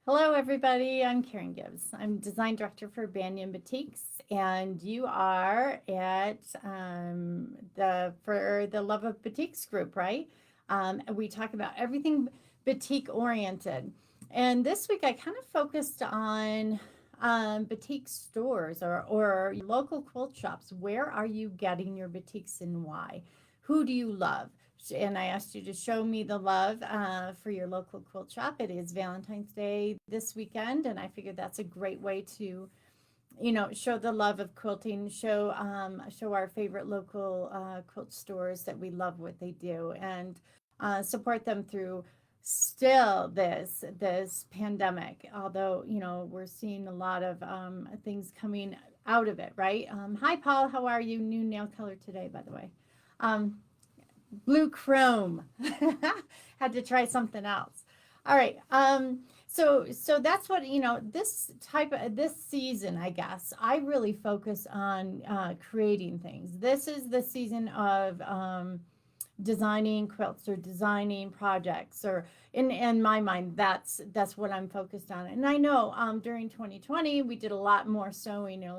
Hello, everybody. I'm Karen Gibbs. I'm design director for Banyan Boutiques, and you are at the for the Love of Boutiques group, right? We talk about everything boutique oriented, and this week I kind of focused on boutique stores or local quilt shops. Where are you getting your boutiques and why? Who do you love? And I asked you to show me the love for your local quilt shop. It is Valentine's Day this weekend, and I figured that's a great way to, show the love of quilting, show our favorite local quilt stores that we love what they do, and support them through still this pandemic. Although we're seeing a lot of things coming out of it, right? Hi, Paul. How are you? New nail color today, by the way. Um, Blue chrome. Had to try something else. All right. So that's what this season, I guess. I really focus on creating things. This is the season of designing quilts or designing projects, or in my mind, that's what I'm focused on. And I know during 2020 we did a lot more sewing and a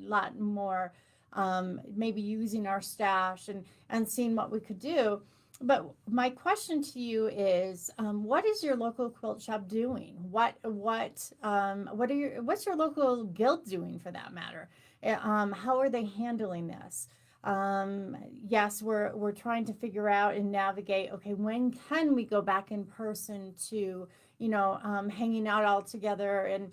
lot more maybe using our stash and seeing what we could do. But my question to you is, what is your local quilt shop doing? What's your local guild doing for that matter? How are they handling this? Yes, we're trying to figure out and navigate. Okay, when can we go back in person to hanging out all together and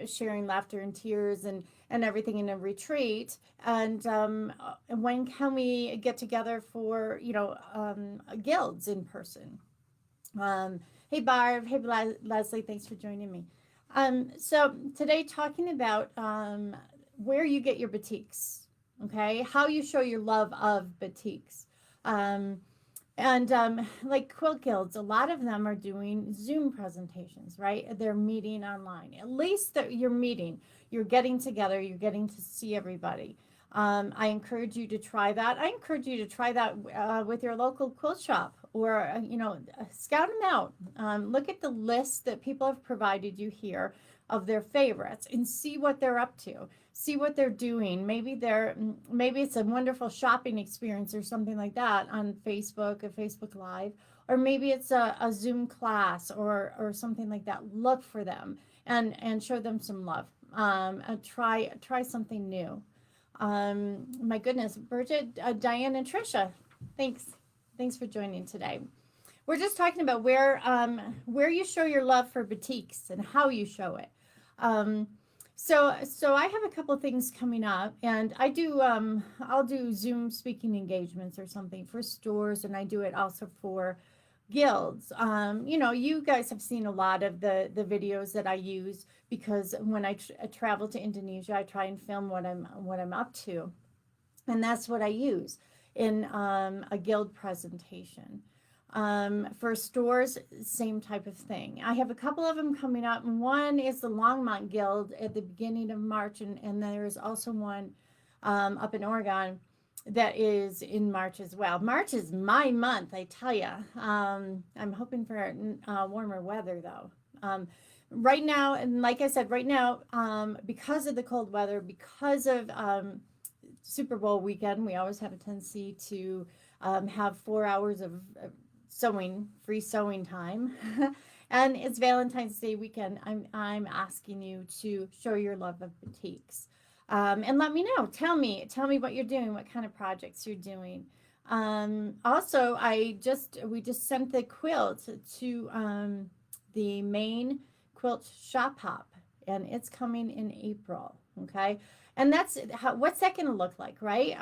sharing laughter and tears and everything in a retreat. And when can we get together for guilds in person? Um, hey Barb, hey Leslie, thanks for joining me. So today talking about where you get your boutiques, okay? How you show your love of boutiques. Um, and like quilt guilds, a lot of them are doing Zoom presentations, right? They're meeting online. At least you're meeting, you're getting together, you're getting to see everybody. I encourage you to try that. I encourage you to try that with your local quilt shop, or scout them out. Look at the list that people have provided you here of their favorites and see what they're up to, see what they're doing. Maybe it's a wonderful shopping experience or something like that on Facebook, a Facebook Live, or maybe it's a Zoom class or something like that. Look for them and show them some love. Try something new. My goodness, Bridget, Diane, and Trisha, thanks for joining today. We're just talking about where you show your love for boutiques and how you show it. Um, so I have a couple things coming up, and I'll do Zoom speaking engagements or something for stores, and I do it also for guilds. You guys have seen a lot of the videos that I use, because when I travel to Indonesia, I try and film what I'm up to, and that's what I use in a guild presentation. For stores, same type of thing. I have a couple of them coming up. One is the Longmont Guild at the beginning of March, and there's also one up in Oregon that is in March as well. March is my month, I tell you. I'm hoping for warmer weather though. Right now, and like I said, right now, because of the cold weather, because of Super Bowl weekend, we always have a tendency to have 4 hours of free sewing time. And it's Valentine's Day weekend. I'm asking you to show your love of boutiques. And let me know. Tell me what you're doing, what kind of projects you're doing. Also, we just sent the quilt to the main quilt shop hop, and it's coming in April. Okay. And what's that going to look like, right?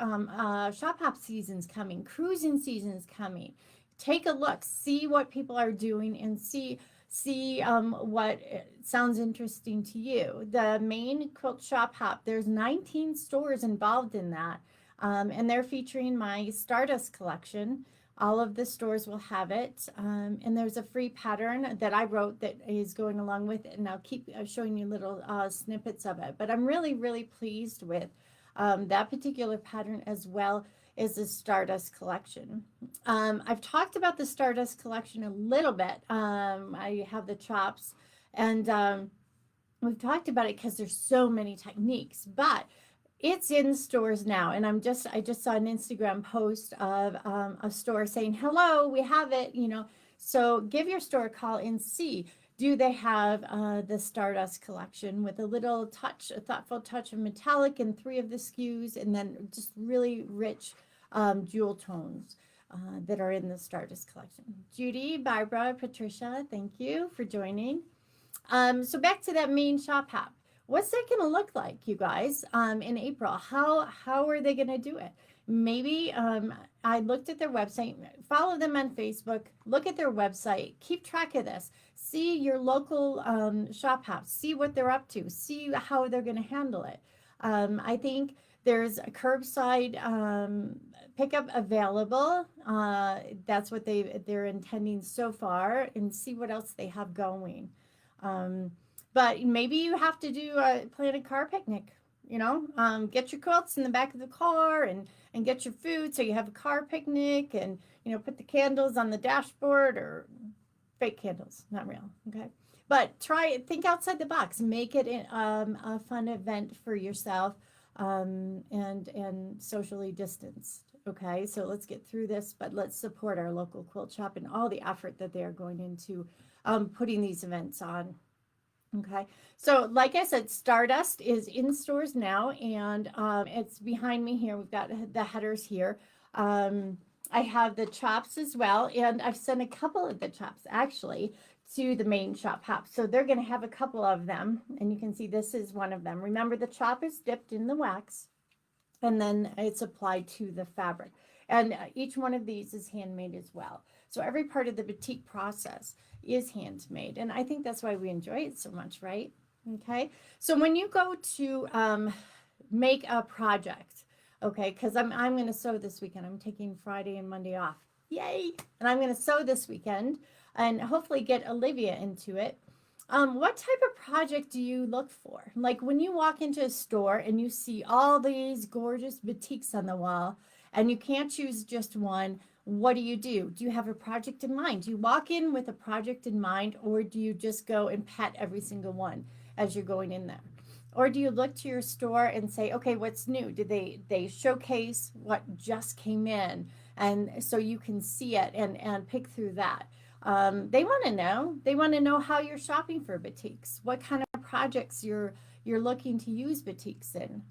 Shop hop season's coming, cruising season's coming. Take a look, see what people are doing, and see what sounds interesting to you. The main quilt shop hop, there's 19 stores involved in that, and they're featuring my Stardust collection. All of the stores will have it, and there's a free pattern that I wrote that is going along with it, and I'll keep showing you little snippets of it. But I'm really, really pleased with that particular pattern, as well as the Stardust Collection. I've talked about the Stardust Collection a little bit. I have the chops And we've talked about it because there's so many techniques, but it's in stores now. And I just saw an Instagram post of a store saying, hello, we have it, you know. So give your store a call and see, do they have the Stardust collection with a little touch, a thoughtful touch of metallic in 3 of the SKUs, and then just really rich jewel tones that are in the Stardust collection. Judy, Barbara, Patricia, thank you for joining. So back to that main shop app. What's that going to look like, you guys, in April? How are they going to do it? Maybe I looked at their website, follow them on Facebook, look at their website, keep track of this, see your local shop house, see what they're up to, see how they're going to handle it. I think there's a curbside pickup available. That's what they're intending so far, and see what else they have going. But maybe you have to do plan a car picnic, you know, get your quilts in the back of the car and get your food. So you have a car picnic and, you know, put the candles on the dashboard, or fake candles, not real. Okay. But think outside the box, make it a fun event for yourself, and socially distanced. Okay. So let's get through this, but let's support our local quilt shop and all the effort that they're going into putting these events on. Okay, so like I said, Stardust is in stores now, and it's behind me here. We've got the headers here. I have the chops as well, and I've sent a couple of the chops actually to the main shop hop. So they're going to have a couple of them, and you can see this is one of them. Remember, the chop is dipped in the wax, and then it's applied to the fabric. And each one of these is handmade as well. So every part of the batik process is handmade. And I think that's why we enjoy it so much, right? Okay. So when you go to make a project, okay, because I'm going to sew this weekend. I'm taking Friday and Monday off. Yay. And I'm going to sew this weekend and hopefully get Olivia into it. What type of project do you look for? Like when you walk into a store and you see all these gorgeous batiks on the wall and you can't choose just one, what do? Do you have a project in mind? Do you walk in with a project in mind, or do you just go and pet every single one as you're going in there? Or do you look to your store and say, okay, what's new? Did they showcase what just came in? And so you can see it and pick through that. They want to know. They want to know how you're shopping for batiks, what kind of projects you're looking to use batiks in.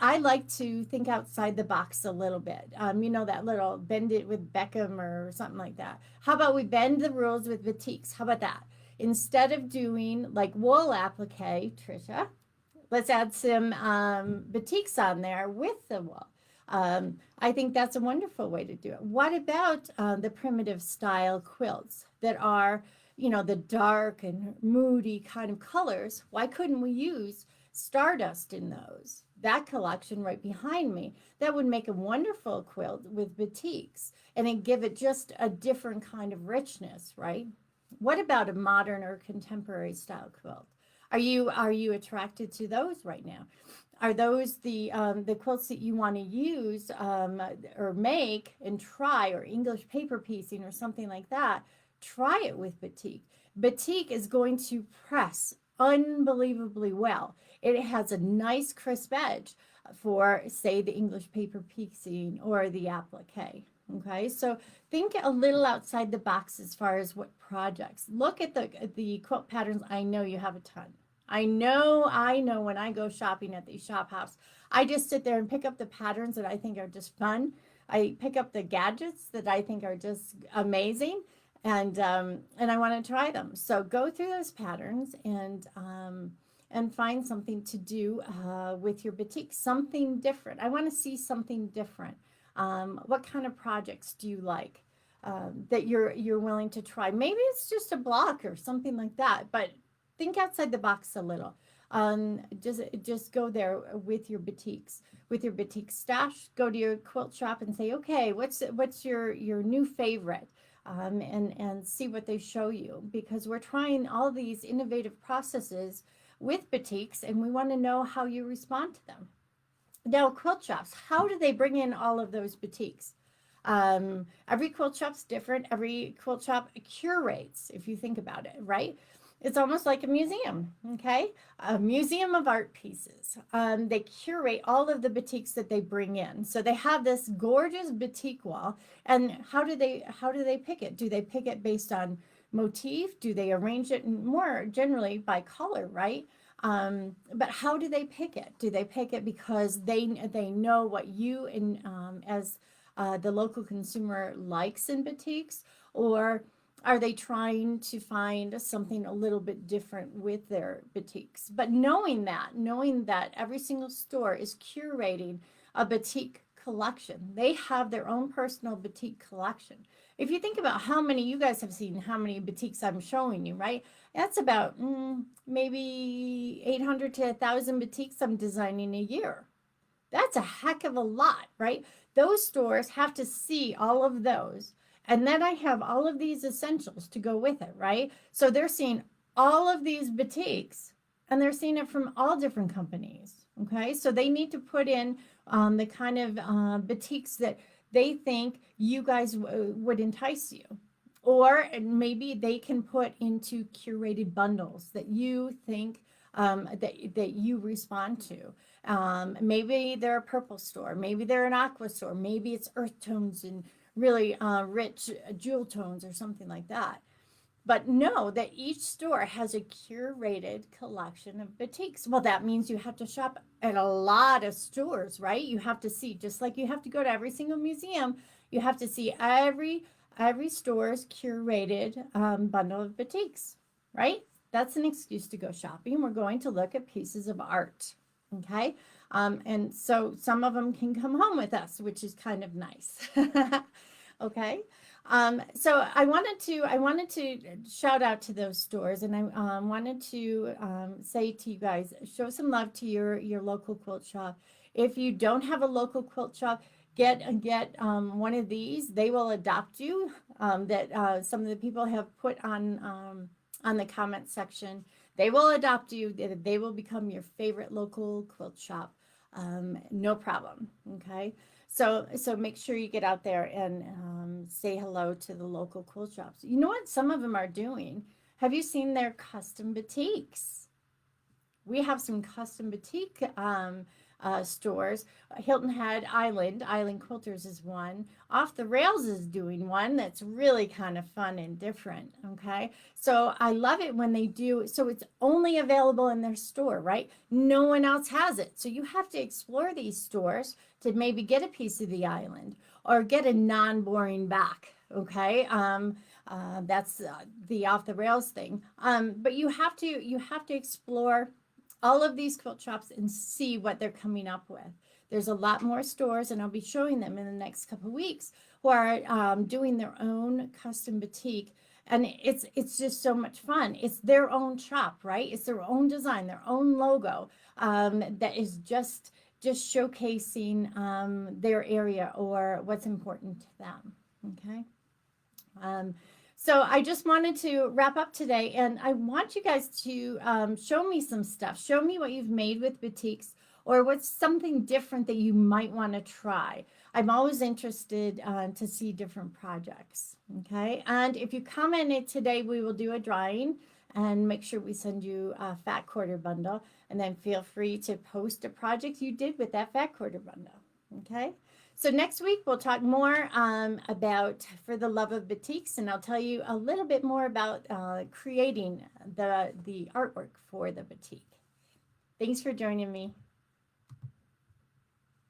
I like to think outside the box a little bit. You know, that little bend it with Beckham or something like that. How about we bend the rules with batiks? How about that? Instead of doing like wool applique, Trisha, let's add some batiks on there with the wool. I think that's a wonderful way to do it. What about the primitive style quilts that are, you know, the dark and moody kind of colors? Why couldn't we use Stardust in those? That collection right behind me, that would make a wonderful quilt with batiks, and it give it just a different kind of richness, right? What about a modern or contemporary style quilt? Are you attracted to those right now? Are those the quilts that you want to use or make and try, or English paper piecing or something like that? Try it with batik. Batik is going to press unbelievably well. It has a nice crisp edge for, say, the English paper piecing or the applique. Okay, so think a little outside the box as far as what projects. Look at the quilt patterns. I know you have a ton. I know when I go shopping at the shop house, I just sit there and pick up the patterns that I think are just fun. I pick up the gadgets that I think are just amazing, and I want to try them. So go through those patterns and find something to do with your batik, something different. I want to see something different. What kind of projects do you like that you're willing to try? Maybe it's just a block or something like that, but think outside the box a little. Just go there with your batiks, with your batik stash. Go to your quilt shop and say, okay, what's your new favorite? And see what they show you, because we're trying all these innovative processes with batiks, and we want to know how you respond to them. Now, quilt shops, how do they bring in all of those batiks? Every quilt shop's different. Every quilt shop curates, if you think about it, right? It's almost like a museum, okay? A museum of art pieces. They curate all of the batiks that they bring in. So they have this gorgeous batik wall. And how do they pick it? Do they pick it based on motif? Do they arrange it more generally by color, right? But how do they pick it? Do they pick it because they know what you and as the local consumer likes in batiks, or are they trying to find something a little bit different with their batiks? But knowing that every single store is curating a batik collection, they have their own personal batik collection. If you think about how many you guys have seen, how many batiks I'm showing you, right? That's about maybe 800 to 1,000 batiks I'm designing a year. That's a heck of a lot, right? Those stores have to see all of those. And then I have all of these essentials to go with it, right? So they're seeing all of these batiks and they're seeing it from all different companies. Okay. So they need to put in the kind of batiks that they think you guys would entice you. Or maybe they can put into curated bundles that you think that you respond to. Maybe they're a purple store, maybe they're an aqua store, maybe it's earth tones and really rich jewel tones or something like that. But know that each store has a curated collection of batiks. Well, that means you have to shop at a lot of stores, right? You have to see, just like you have to go to every single museum, you have to see every store's curated bundle of batiks, right? That's an excuse to go shopping. We're going to look at pieces of art, okay? And so some of them can come home with us, which is kind of nice. Okay. So I wanted to shout out to those stores, and I wanted to say to you guys, show some love to your local quilt shop. If you don't have a local quilt shop, get one of these. They will adopt you. That some of the people have put on the comment section. They will adopt you. They will become your favorite local quilt shop. No problem. Okay. So make sure you get out there and say hello to the local quilt shops. You know what some of them are doing? Have you seen their custom batiks? We have some custom batik stores. Hilton Head Island Quilters is one. Off the Rails is doing one that's really kind of fun and different. Okay. So I love it when they do. So it's only available in their store, right? No one else has it. So you have to explore these stores to maybe get a piece of the island or get a non-boring back. Okay. That's the off the rails thing. But you have to explore all of these quilt shops and see what they're coming up with. There's a lot more stores, and I'll be showing them in the next couple of weeks, who are doing their own custom batik. And it's just so much fun. It's their own shop, right? It's their own design, their own logo, that is just showcasing their area or what's important to them. Okay. So I just wanted to wrap up today, and I want you guys to show me some stuff. Show me what you've made with batiks, or what's something different that you might want to try. I'm always interested to see different projects. Okay, and if you commented today, we will do a drawing and make sure we send you a fat quarter bundle, and then feel free to post a project you did with that fat quarter bundle. Okay. So next week we'll talk more about For the Love of Batiks, and I'll tell you a little bit more about creating the artwork for the batik. Thanks for joining me.